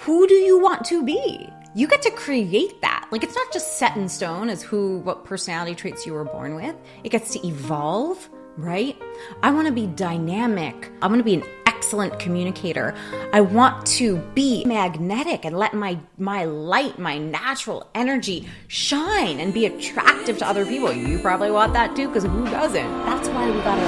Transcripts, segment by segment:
who do you want to be? You get to create that. Like, it's not just set in stone as what personality traits you were born with. It gets to evolve, right? I want to be dynamic. I want to be an excellent communicator. I want to be magnetic and let my light, my natural energy shine and be attractive to other people. You probably want that too, because who doesn't? That's why we gotta.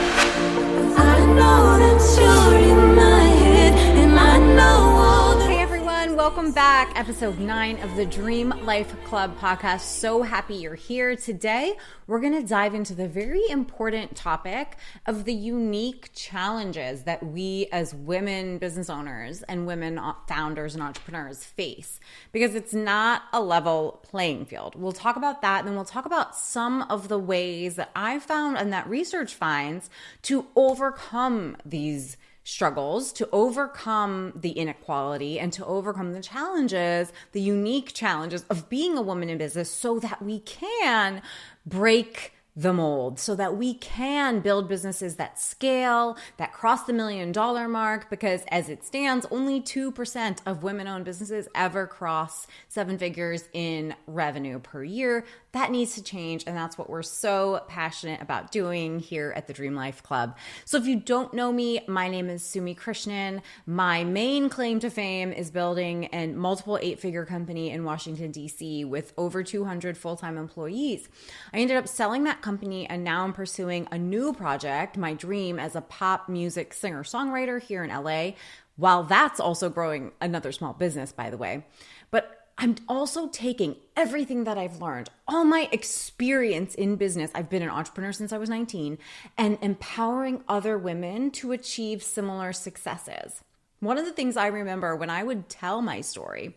I know that you're in my head, and I know all the... Hey everyone, welcome back. Episode 9 of the Dream Life Club podcast. So happy you're here. Today, we're going to dive into the very important topic of the unique challenges that we as women business owners and women founders and entrepreneurs face, because it's not a level playing field. We'll talk about that, and then we'll talk about some of the ways that I've found and that research finds to overcome these struggles, to overcome the inequality, and to overcome the challenges, the unique challenges of being a woman in business, so that we can break the mold, so that we can build businesses that scale, that cross the $1 million mark, because as it stands, only 2% of women-owned businesses ever cross 7 figures in revenue per year. That needs to change, and that's what we're so passionate about doing here at the Dream Life Club. So if you don't know me, my name is Sumi Krishnan. My main claim to fame is building a multiple 8-figure company in Washington, D.C. with over 200 full-time employees. I ended up selling that company, and now I'm pursuing a new project, my dream as a pop music singer-songwriter here in LA, while that's also growing another small business, by the way. But I'm also taking everything that I've learned, all my experience in business, I've been an entrepreneur since I was 19, and empowering other women to achieve similar successes. One of the things I remember when I would tell my story,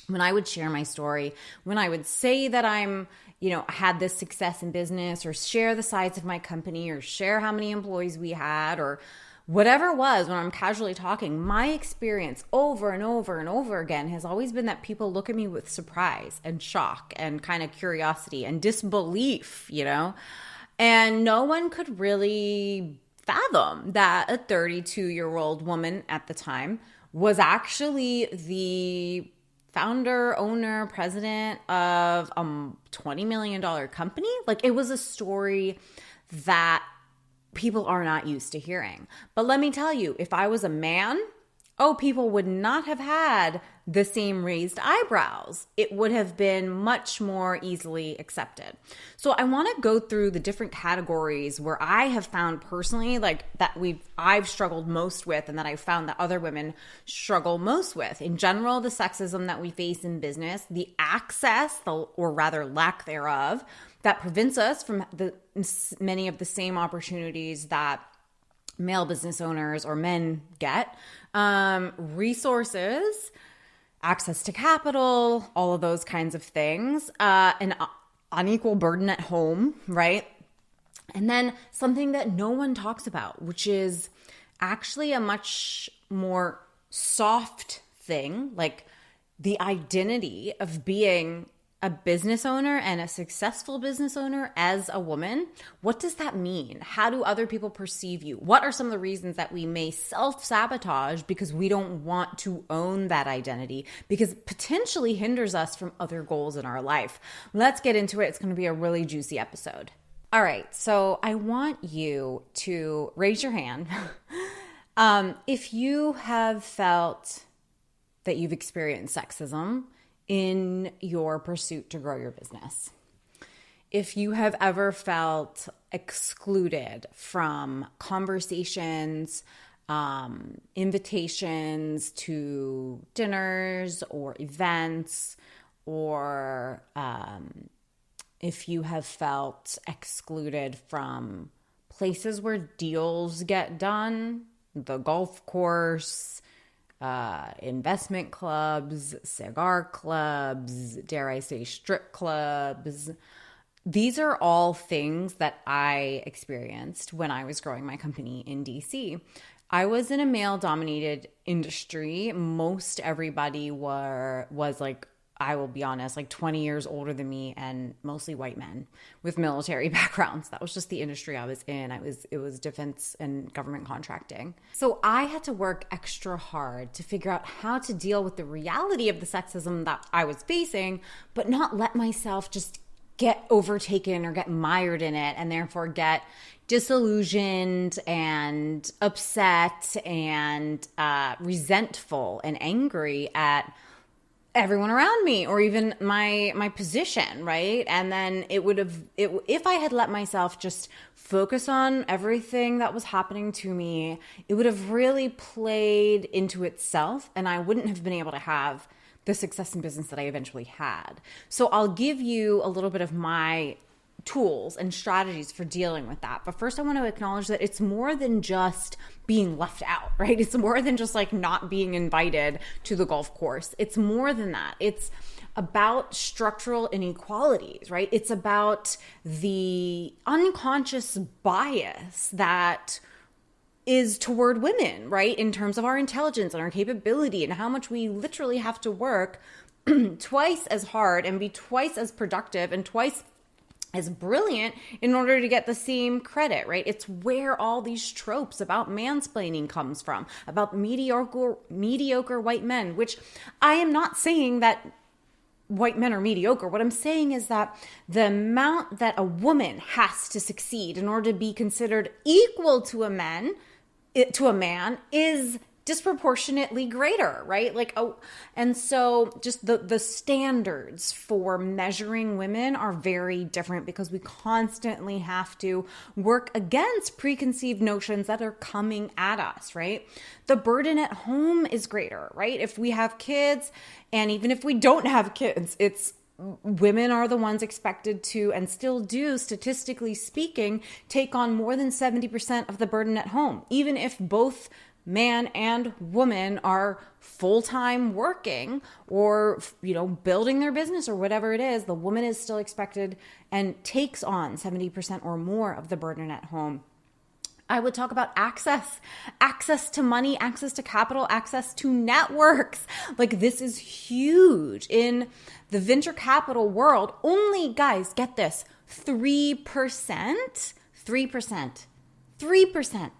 when I would share my story, when I would say that had this success in business, or share the size of my company, or share how many employees we had, or whatever it was, when I'm casually talking, my experience over and over and over again has always been that people look at me with surprise and shock and kind of curiosity and disbelief, and no one could really fathom that a 32-year-old woman at the time was actually the founder, owner, president of a $20 million company. Like, it was a story that people are not used to hearing. But let me tell you, if I was a man, people would not have had the same raised eyebrows. It would have been much more easily accepted. So I want to go through the different categories where I have found personally, I've struggled most with, and that I've found that other women struggle most with. In general, the sexism that we face in business, the access, or rather lack thereof, that prevents us from many of the same opportunities that male business owners or men get, resources, access to capital, all of those kinds of things, an unequal burden at home, right? And then something that no one talks about, which is actually a much more soft thing, like the identity of being a business owner and a successful business owner as a woman. What does that mean? How do other people perceive you? What are some of the reasons that we may self-sabotage because we don't want to own that identity, because it potentially hinders us from other goals in our life? Let's get into it. It's going to be a really juicy episode. All right, so I want you to raise your hand if you have felt that you've experienced sexism in your pursuit to grow your business. If you have ever felt excluded from conversations, invitations to dinners or events, or if you have felt excluded from places where deals get done, the golf course, investment clubs, cigar clubs, dare I say strip clubs. These are all things that I experienced when I was growing my company in DC. I was in a male-dominated industry. Most everybody was like I will be honest, like 20 years older than me and mostly white men with military backgrounds. That was just the industry I was in. It was defense and government contracting. So I had to work extra hard to figure out how to deal with the reality of the sexism that I was facing, but not let myself just get overtaken or get mired in it and therefore get disillusioned and upset and resentful and angry at everyone around me or even my position, right? And then if I had let myself just focus on everything that was happening to me, it would have really played into itself and I wouldn't have been able to have the success in business that I eventually had. So I'll give you a little bit of my tools and strategies for dealing with that. But first I want to acknowledge that it's more than just being left out, right? It's more than just like not being invited to the golf course. It's more than that. It's about structural inequalities, right? It's about the unconscious bias that is toward women, right? In terms of our intelligence and our capability and how much we literally have to work twice as hard and be twice as productive and twice as brilliant in order to get the same credit, right? It's where all these tropes about mansplaining comes from, about mediocre white men, which I am not saying that white men are mediocre. What I'm saying is that the amount that a woman has to succeed in order to be considered equal to a man is disproportionately greater, right? And so just the standards for measuring women are very different because we constantly have to work against preconceived notions that are coming at us, right? The burden at home is greater, right? If we have kids, and even if we don't have kids, women are the ones expected to, and still do, statistically speaking, take on more than 70% of the burden at home, even if both man and woman are full-time working or, building their business or whatever it is, the woman is still expected and takes on 70% or more of the burden at home. I would talk about access to money, access to capital, access to networks. Like, this is huge in the venture capital world. Only, guys, get this, 3%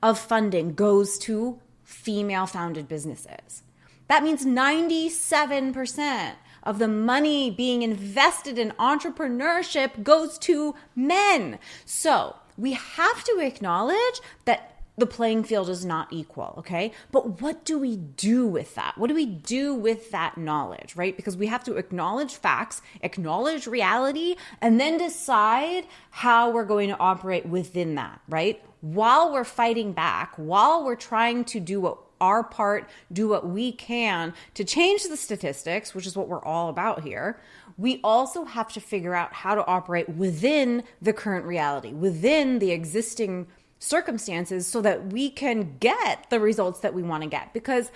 of funding goes to female-founded businesses. That means 97% of the money being invested in entrepreneurship goes to men. So we have to acknowledge that the playing field is not equal, okay? But what do we do with that? What do we do with that knowledge, right? Because we have to acknowledge facts, acknowledge reality, and then decide how we're going to operate within that, right? While we're fighting back, while we're trying to do our part, do what we can to change the statistics, which is what we're all about here, we also have to figure out how to operate within the current reality, within the existing circumstances, so that we can get the results that we want to get. Because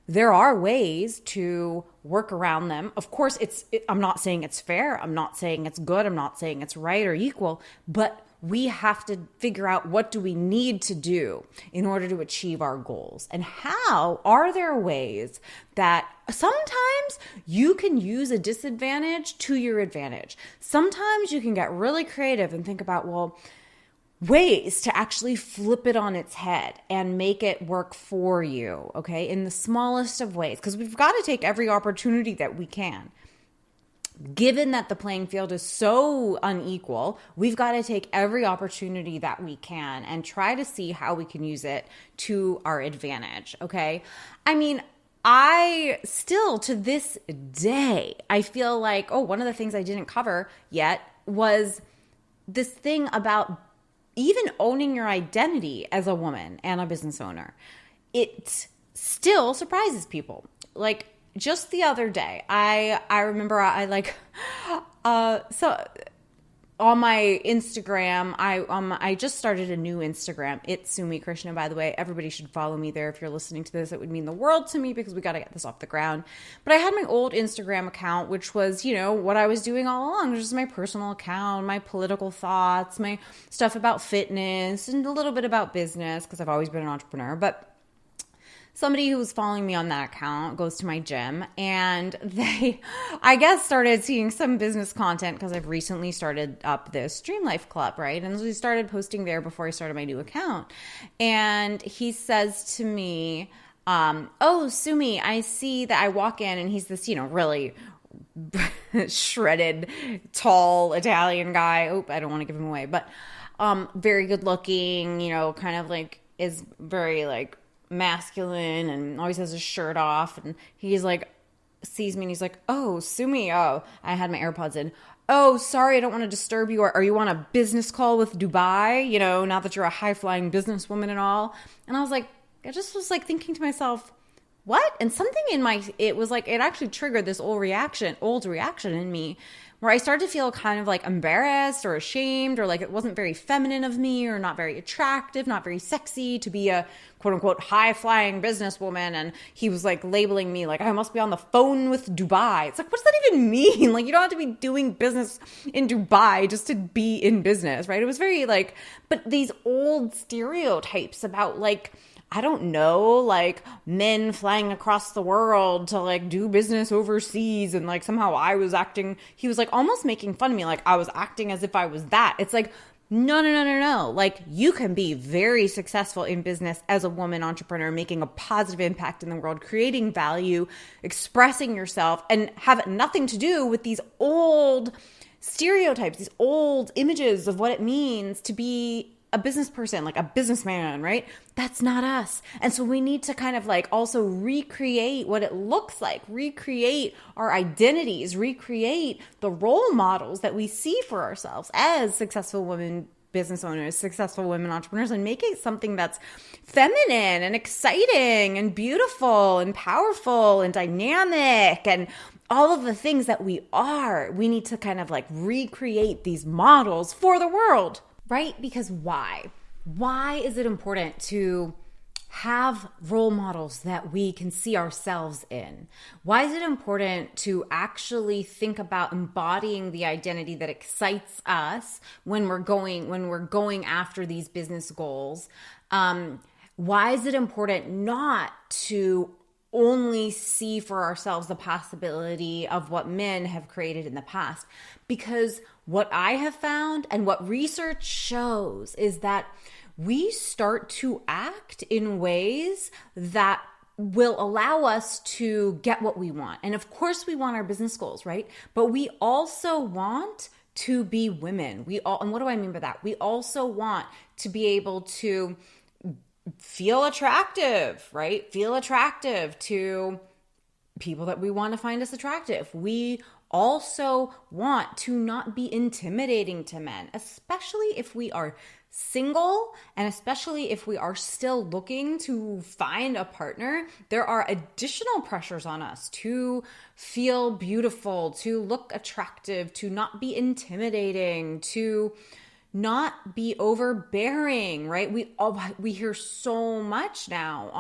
there are ways to work around them. Of course, I'm not saying it's fair. I'm not saying it's good. I'm not saying it's right or equal, but we have to figure out, what do we need to do in order to achieve our goals? And how are there ways that sometimes you can use a disadvantage to your advantage? Sometimes you can get really creative and think about, ways to actually flip it on its head and make it work for you, okay? In the smallest of ways, because we've got to take every opportunity that we can. Given that the playing field is so unequal, we've got to take every opportunity that we can and try to see how we can use it to our advantage, okay? I mean, I still, to this day, I feel like, one of the things I didn't cover yet was this thing about even owning your identity as a woman and a business owner. It still surprises people. Like, just the other day, I remember so on my Instagram, I just started a new Instagram. It's Sumi Krishna, by the way. Everybody should follow me there. If you're listening to this, it would mean the world to me because we got to get this off the ground. But I had my old Instagram account, which was, what I was doing all along, just my personal account, my political thoughts, my stuff about fitness, and a little bit about business because I've always been an entrepreneur. But somebody who was following me on that account goes to my gym, and they, I guess, started seeing some business content because I've recently started up this Dream Life Club, right? And so we started posting there before I started my new account. And he says to me, oh, Sumi, I see that I walk in, and he's this, really shredded, tall Italian guy. Oh, I don't want to give him away, but very good looking, kind of like is very like masculine and always has his shirt off. And he's like, sees me and he's like, oh, Sumi, oh, I had my AirPods in. Oh, sorry, I don't want to disturb you. Are you on a business call with Dubai? Not that you're a high-flying businesswoman and all. And I just was like thinking to myself, what? And something it actually triggered this old reaction in me, where I started to feel kind of like embarrassed or ashamed, or like it wasn't very feminine of me, or not very attractive, not very sexy to be a quote unquote high flying businesswoman. And he was like labeling me like I must be on the phone with Dubai. It's like, what does that even mean? Like, you don't have to be doing business in Dubai just to be in business, right? It was very like, but these old stereotypes about like, I don't know, like men flying across the world to like do business overseas, and like somehow he was like almost making fun of me, like I was acting as if I was that. It's like, no. Like, you can be very successful in business as a woman entrepreneur, making a positive impact in the world, creating value, expressing yourself, and have nothing to do with these old stereotypes, these old images of what it means to be a business person, like a businessman, right? That's not us. And so we need to kind of like also recreate what it looks like, recreate our identities, recreate the role models that we see for ourselves as successful women business owners, successful women entrepreneurs, and make it something that's feminine and exciting and beautiful and powerful and dynamic and all of the things that we are. We need to kind of like recreate these models for the world. Right? Because why? Why is it important to have role models that we can see ourselves in? Why is it important to actually think about embodying the identity that excites us when we're going after these business goals? Why is it important not to only see for ourselves the possibility of what men have created in the past? Because what I have found and what research shows is that we start to act in ways that will allow us to get what we want. And of course we want our business goals, right? But we also want to be women. And what do I mean by that? We also want to be able to feel attractive, right? Feel attractive to people that we want to find us attractive. We also want to not be intimidating to men, especially if we are single and especially if we are still looking to find a partner. There are additional pressures on us to feel beautiful, to look attractive, to not be intimidating, to not be overbearing, right? We hear so much now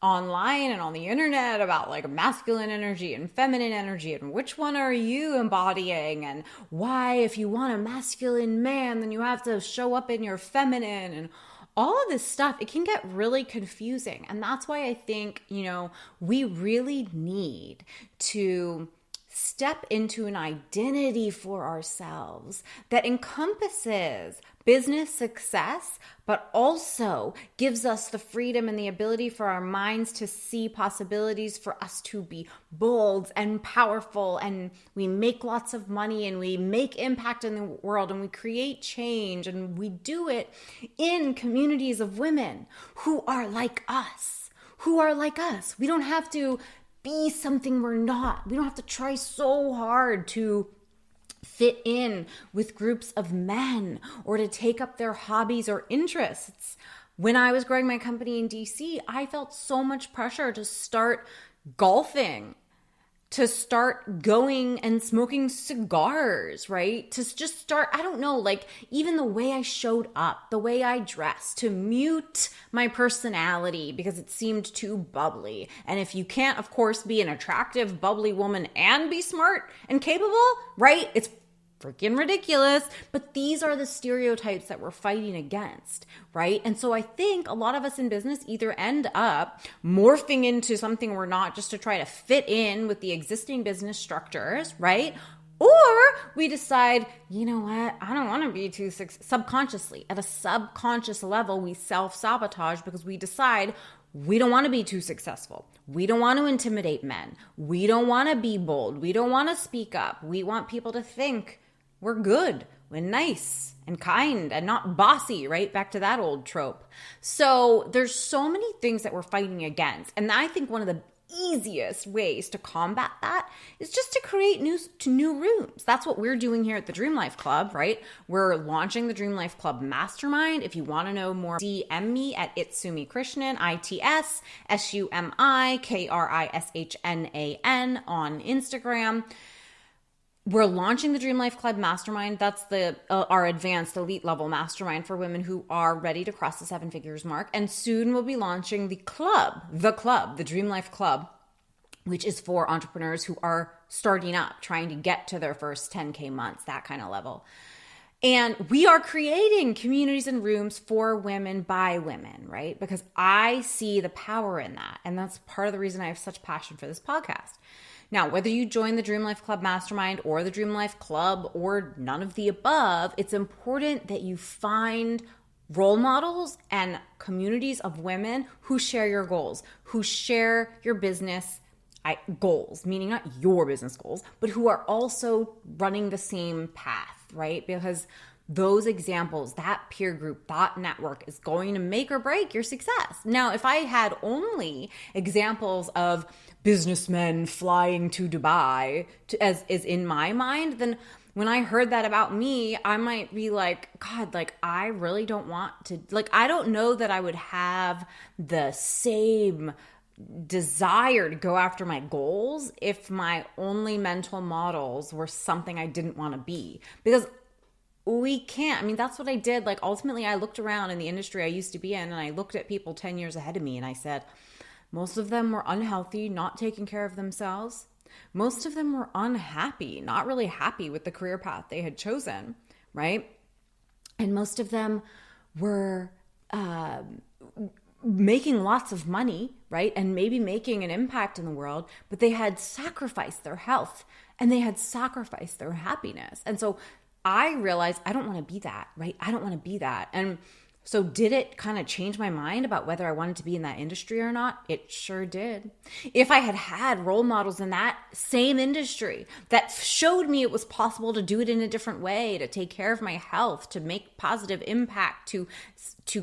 online and on the internet about like masculine energy and feminine energy, and which one are you embodying, and why, if you want a masculine man, then you have to show up in your feminine, and all of this stuff. It can get really confusing. And that's why I think, we really need to step into an identity for ourselves that encompasses business success, but also gives us the freedom and the ability for our minds to see possibilities, for us to be bold and powerful, and we make lots of money and we make impact in the world and we create change, and we do it in communities of women who are like us, We don't have to be something we're not. We don't have to try so hard to fit in with groups of men or to take up their hobbies or interests. When I was growing my company in DC, I felt so much pressure to start golfing, to start going and smoking cigars, right? To just start, I don't know, like even the way I showed up, the way I dressed, to mute my personality because it seemed too bubbly. And if you can't, of course, be an attractive, bubbly woman and be smart and capable, right? It's freaking ridiculous, but these are the stereotypes that we're fighting against, right? And so I think a lot of us in business either end up morphing into something we're not just to try to fit in with the existing business structures, right? Or we decide, you know what, I don't want to be too subconsciously. At a subconscious level, we self-sabotage because we decide we don't want to be too successful. We don't want to intimidate men. We don't want to be bold. We don't want to speak up. We want people to think we're good and nice and kind and not bossy, right? Back to that old trope. So there's so many things that we're fighting against. And I think one of the easiest ways to combat that is just to create new rooms. That's what we're doing here at the Dream Life Club, right? We're launching the Dream Life Club Mastermind. If you want to know more, DM me at Itsumi Krishnan, ITSSUMIKRISHNAN on Instagram. We're launching the Dream Life Club Mastermind. That's our advanced elite level mastermind for women who are ready to cross the 7 figures mark. And soon we'll be launching the Dream Life Club, which is for entrepreneurs who are starting up, trying to get to their first 10K months, that kind of level. And we are creating communities and rooms for women by women, right? Because I see the power in that. And that's part of the reason I have such passion for this podcast. Now, whether you join the Dream Life Club Mastermind or the Dream Life Club or none of the above, it's important that you find role models and communities of women who share your goals, who share your business goals, meaning not your business goals, but who are also running the same path, right? Because those examples, that peer group, that network is going to make or break your success. Now, if I had only examples of businessmen flying to Dubai as is in my mind, then when I heard that about me, I might be like, God, like, I really don't want to, like, I don't know that I would have the same desire to go after my goals if my only mental models were something I didn't want to be. Because we can't. I mean, that's what I did. Like, ultimately, I looked around in the industry I used to be in, and I looked at people 10 years ahead of me, and I said, most of them were unhealthy, not taking care of themselves. Most of them were unhappy, not really happy with the career path they had chosen, right? And most of them were making lots of money, right? And maybe making an impact in the world, but they had sacrificed their health and they had sacrificed their happiness. And so I realized I don't want to be that, right? I don't want to be that. And so did it kind of change my mind about whether I wanted to be in that industry or not? It sure did. If I had had role models in that same industry that showed me it was possible to do it in a different way, to take care of my health, to make positive impact, to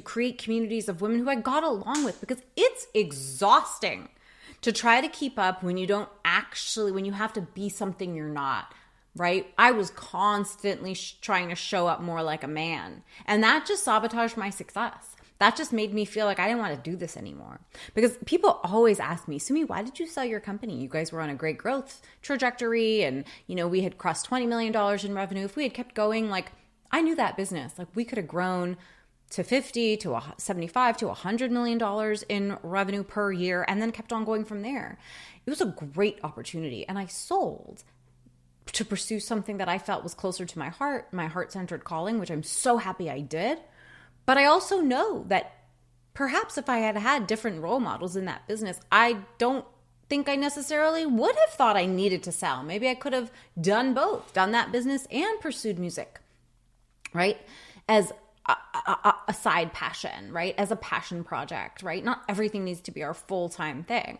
create communities of women who I got along with, because it's exhausting to try to keep up when you have to be something you're not. Right? I was constantly trying to show up more like a man. And that just sabotaged my success. That just made me feel like I didn't want to do this anymore. Because people always ask me, Sumi, why did you sell your company? You guys were on a great growth trajectory and, we had crossed $20 million in revenue. If we had kept going, like, I knew that business. Like, we could have grown to 50 to 75 to $100 million in revenue per year and then kept on going from there. It was a great opportunity. And I sold to pursue something that I felt was closer to my heart-centered calling, which I'm so happy I did. But I also know that perhaps if I had had different role models in that business, I don't think I necessarily would have thought I needed to sell. Maybe I could have done both, done that business and pursued music, right? As a side passion, right? As a passion project, right? Not everything needs to be our full-time thing.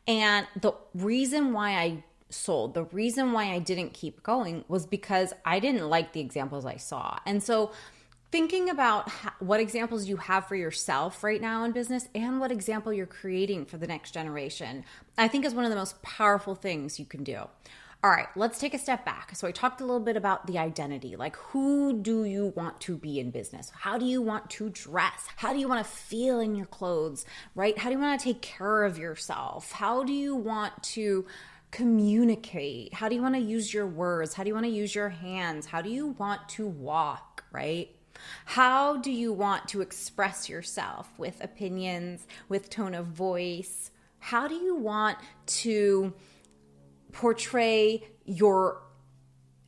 And the reason why I sold, the reason why I didn't keep going was because I didn't like the examples I saw. And so thinking about what examples you have for yourself right now in business and what example you're creating for the next generation, I think is one of the most powerful things you can do. All right, let's take a step back. So I talked a little bit about the identity, like who do you want to be in business? How do you want to dress? How do you want to feel in your clothes, right? How do you want to take care of yourself? How do you want to communicate? How do you want to use your words? How do you want to use your hands? How do you want to walk, right? How do you want to express yourself with opinions, with tone of voice? How do you want to portray your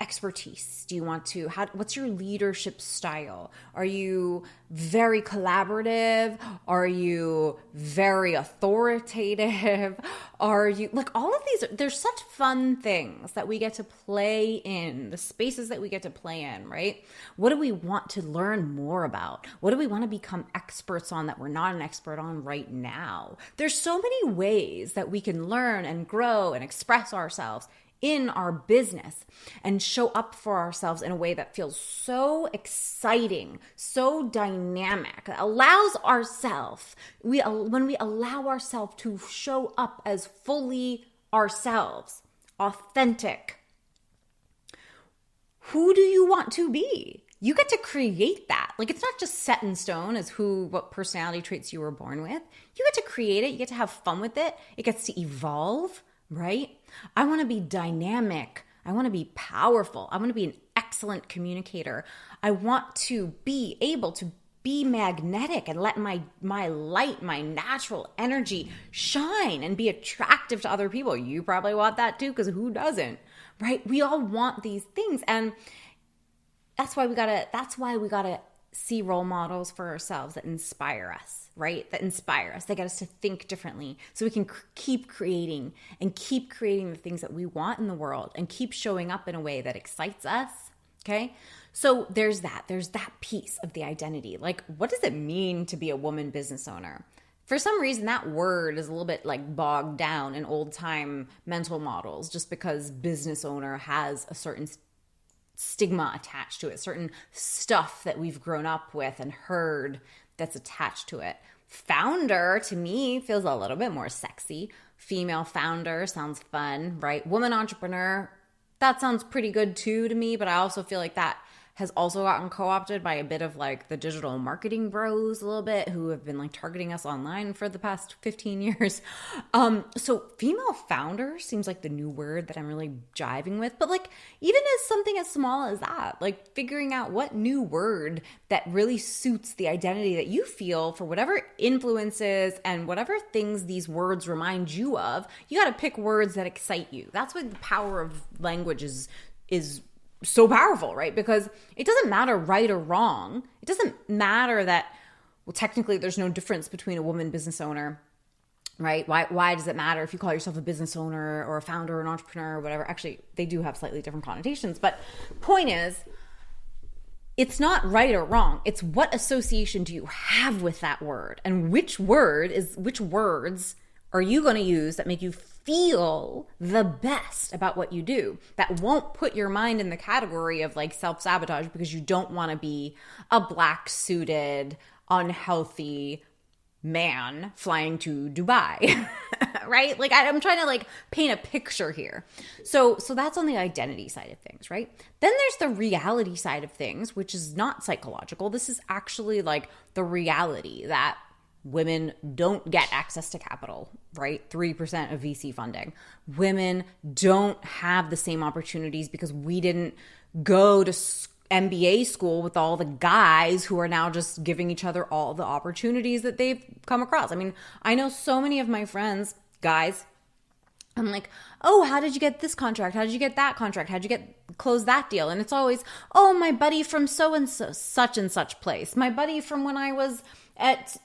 expertise? Do you want to, what's your leadership style? Are you very collaborative? Are you very authoritative? Are you, like, all of these, there's such fun things that we get to play in, the spaces that we get to play in, right? What do we want to learn more about? What do we want to become experts on that we're not an expert on right now? There's so many ways that we can learn and grow and express ourselves in our business and show up for ourselves in a way that feels so exciting, so dynamic, allows ourselves, when we allow ourselves to show up as fully ourselves, authentic. Who do you want to be? You get to create that. Like, it's not just set in stone as what personality traits you were born with. You get to create it. You get to have fun with it. It gets to evolve, right? I want to be dynamic. I want to be powerful. I want to be an excellent communicator. I want to be able to be magnetic and let my light, my natural energy shine and be attractive to other people. You probably want that too, because who doesn't, right? We all want these things. And that's why we gotta see role models for ourselves that inspire us, right? That inspire us. They get us to think differently so we can keep creating the things that we want in the world and keep showing up in a way that excites us, okay? So there's that piece of the identity. Like, what does it mean to be a woman business owner? For some reason, that word is a little bit like bogged down in old time mental models just because business owner has a certain stigma attached to it, certain stuff that we've grown up with and heard that's attached to it. Founder, to me, feels a little bit more sexy. Female founder sounds fun, right? Woman entrepreneur, that sounds pretty good too to me, but I also feel like that has also gotten co-opted by a bit of like the digital marketing bros a little bit who have been like targeting us online for the past 15 years. So female founder seems like the new word that I'm really jiving with, but like even as something as small as that, like figuring out what new word that really suits the identity that you feel for whatever influences and whatever things these words remind you of, you got to pick words that excite you. That's what the power of language is so powerful, right? Because it doesn't matter right or wrong. It doesn't matter that, well, technically there's no difference between a woman business owner, right? Why does it matter if you call yourself a business owner or a founder or an entrepreneur or whatever? Actually, they do have slightly different connotations. But point is, it's not right or wrong. It's what association do you have with that word? And which words are you going to use that make you feel the best about what you do, that won't put your mind in the category of like self-sabotage because you don't want to be a black suited, unhealthy man flying to Dubai, right? Like I'm trying to like paint a picture here. So that's on the identity side of things, right? Then there's the reality side of things, which is not psychological. This is actually like the reality that women don't get access to capital, right? 3% of VC funding. Women don't have the same opportunities because we didn't go to MBA school with all the guys who are now just giving each other all the opportunities that they've come across. I mean, I know so many of my friends, guys, I'm like, oh, how did you get this contract? How did you get that contract? How did you close that deal? And it's always, oh, my buddy from so and so, such and such place. My buddy from when I was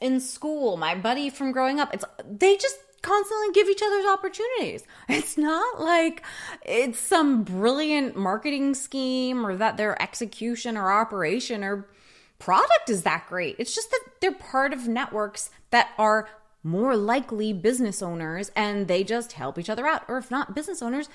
in school, my buddy from growing up. They just constantly give each other's opportunities. It's not like it's some brilliant marketing scheme or that their execution or operation or product is that great. It's just that they're part of networks that are more likely business owners and they just help each other out. Or if not business owners,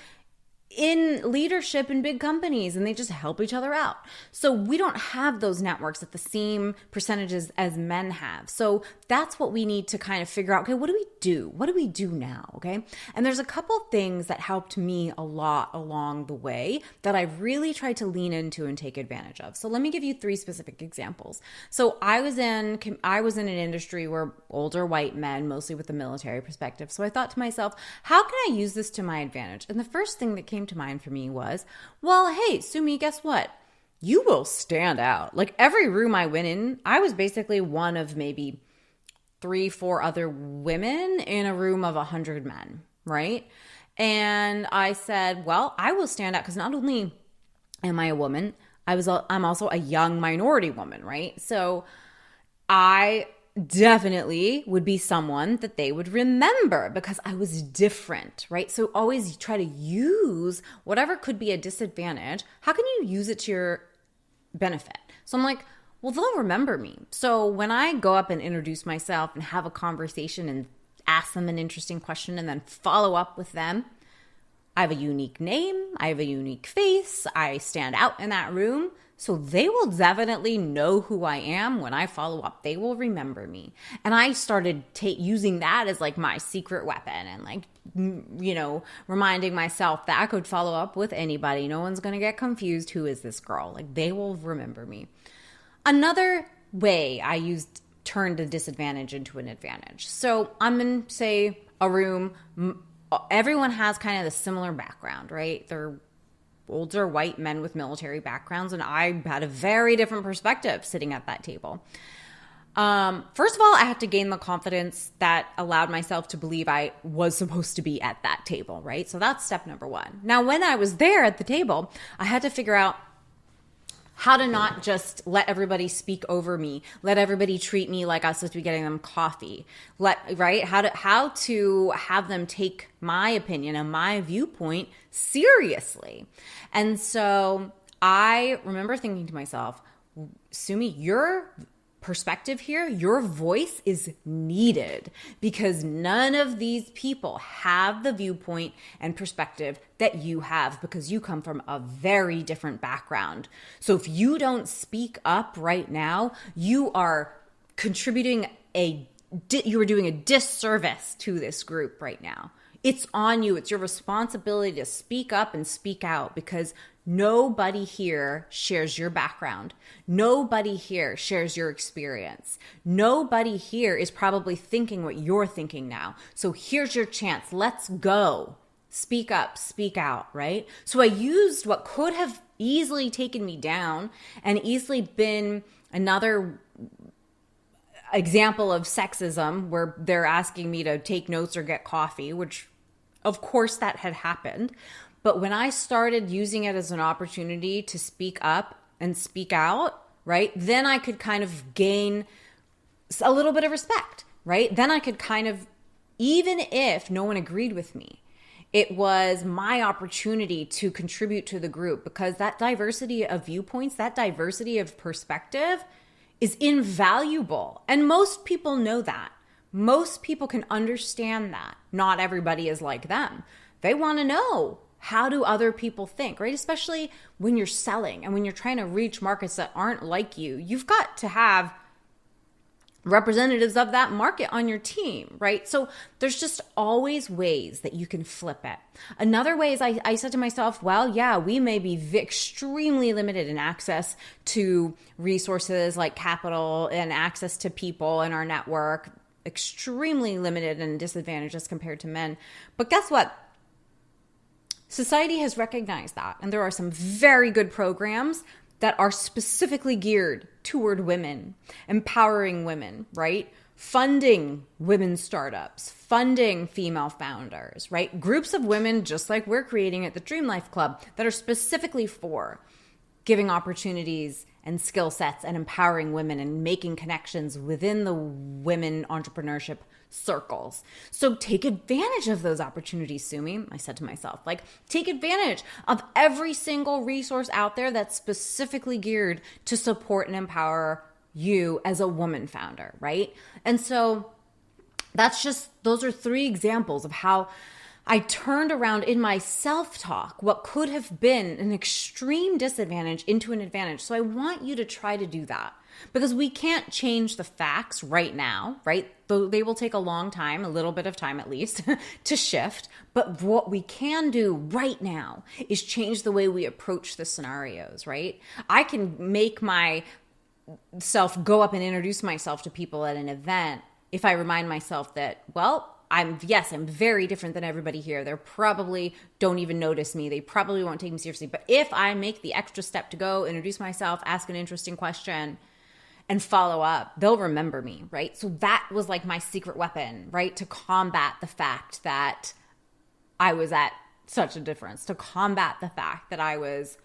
in leadership in big companies, and they just help each other out. So we don't have those networks at the same percentages as men have. So that's what we need to kind of figure out. Okay, what do we do? What do we do now? Okay. And there's a couple things that helped me a lot along the way that I really tried to lean into and take advantage of. So let me give you 3 specific examples. So I was in an industry where older white men, mostly with the military perspective. So I thought to myself, how can I use this to my advantage? And the first thing that came to mind for me was, well, hey, Sumi, guess what? You will stand out. Like every room I went in, I was basically one of maybe 3-4 other women in a room of 100 men, right? And I said, well, I will stand out because not only Am I a woman? I'm also a young minority woman, right? So I definitely would be someone that they would remember because I was different, right? So always try to use whatever could be a disadvantage. How can you use it to your benefit? So I'm like, well, they'll remember me. So when I go up and introduce myself and have a conversation and ask them an interesting question and then follow up with them, I have a unique name, I have a unique face, I stand out in that room. So they will definitely know who I am when I follow up. They will remember me. And I started using that as like my secret weapon and like, reminding myself that I could follow up with anybody. No one's going to get confused. Who is this girl? Like they will remember me. Another way I turned a disadvantage into an advantage. So I'm in, say, a room. Everyone has kind of the similar background, right? They're older white men with military backgrounds, and I had a very different perspective sitting at that table. First of all, I had to gain the confidence that allowed myself to believe I was supposed to be at that table, right? So that's step number one. Now, when I was there at the table, I had to figure out how to not just let everybody speak over me, let everybody treat me like I was supposed to be getting them coffee, right? How to have them take my opinion and my viewpoint seriously. And so I remember thinking to myself, Sumi, your perspective here, your voice is needed because none of these people have the viewpoint and perspective that you have because you come from a very different background. So if you don't speak up right now, you are doing a disservice to this group right now. It's on you. It's your responsibility to speak up and speak out because nobody here shares your background. Nobody here shares your experience. Nobody here is probably thinking what you're thinking now. So here's your chance. Let's go. Speak up, speak out, right? So I used what could have easily taken me down and easily been another example of sexism where they're asking me to take notes or get coffee, which of course that had happened. But when I started using it as an opportunity to speak up and speak out, right, then I could kind of gain a little bit of respect, right? Then I could kind of, even if no one agreed with me, it was my opportunity to contribute to the group because that diversity of viewpoints, that diversity of perspective is invaluable. And most people know that. Most people can understand that. Not everybody is like them. They want to know, how do other people think, right? Especially when you're selling and when you're trying to reach markets that aren't like you. You've got to have representatives of that market on your team, right? So there's just always ways that you can flip it. Another way is I said to myself, well, yeah, we may be extremely limited in access to resources like capital and access to people in our network, extremely limited and disadvantaged as compared to men. But guess what? Society has recognized that. And there are some very good programs that are specifically geared toward women, empowering women, right? Funding women's startups, funding female founders, right? Groups of women, just like we're creating at the Dream Life Club, that are specifically for giving opportunities and skill sets and empowering women and making connections within the women entrepreneurship circles. So take advantage of those opportunities, Sumi. I said to myself, like, take advantage of every single resource out there that's specifically geared to support and empower you as a woman founder, right? And so those are 3 examples of how I turned around in my self-talk what could have been an extreme disadvantage into an advantage. So I want you to try to do that because we can't change the facts right now, right? Though they will take a long time, a little bit of time at least, to shift. But what we can do right now is change the way we approach the scenarios, right? I can make myself go up and introduce myself to people at an event if I remind myself that, well, I'm very different than everybody here. They probably don't even notice me. They probably won't take me seriously. But if I make the extra step to go introduce myself, ask an interesting question, and follow up, they'll remember me, right? So that was like my secret weapon, right? To combat the fact that I was at such a difference, to combat the fact that I was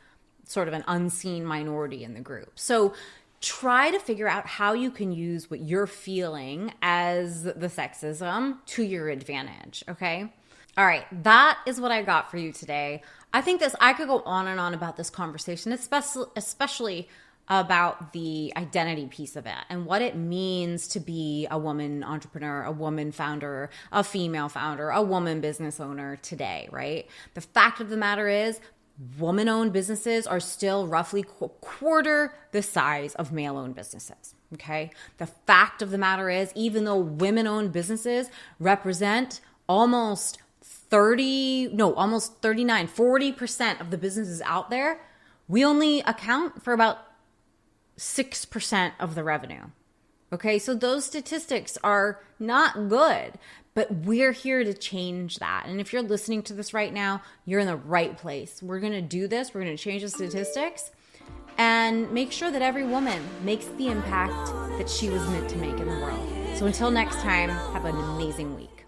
sort of an unseen minority in the group. So try to figure out how you can use what you're feeling as the sexism to your advantage, okay? All right, that is what I got for you today. I think I could go on and on about this conversation, especially about the identity piece of it and what it means to be a woman entrepreneur, a woman founder, a female founder, a woman business owner today, right? The fact of the matter is, woman-owned businesses are still roughly quarter the size of male-owned businesses, okay? The fact of the matter is, even though women-owned businesses represent almost 40% of the businesses out there, we only account for about 6% of the revenue. Okay, so those statistics are not good, but we're here to change that. And if you're listening to this right now, you're in the right place. We're going to do this. We're going to change the statistics and make sure that every woman makes the impact that she was meant to make in the world. So until next time, have an amazing week.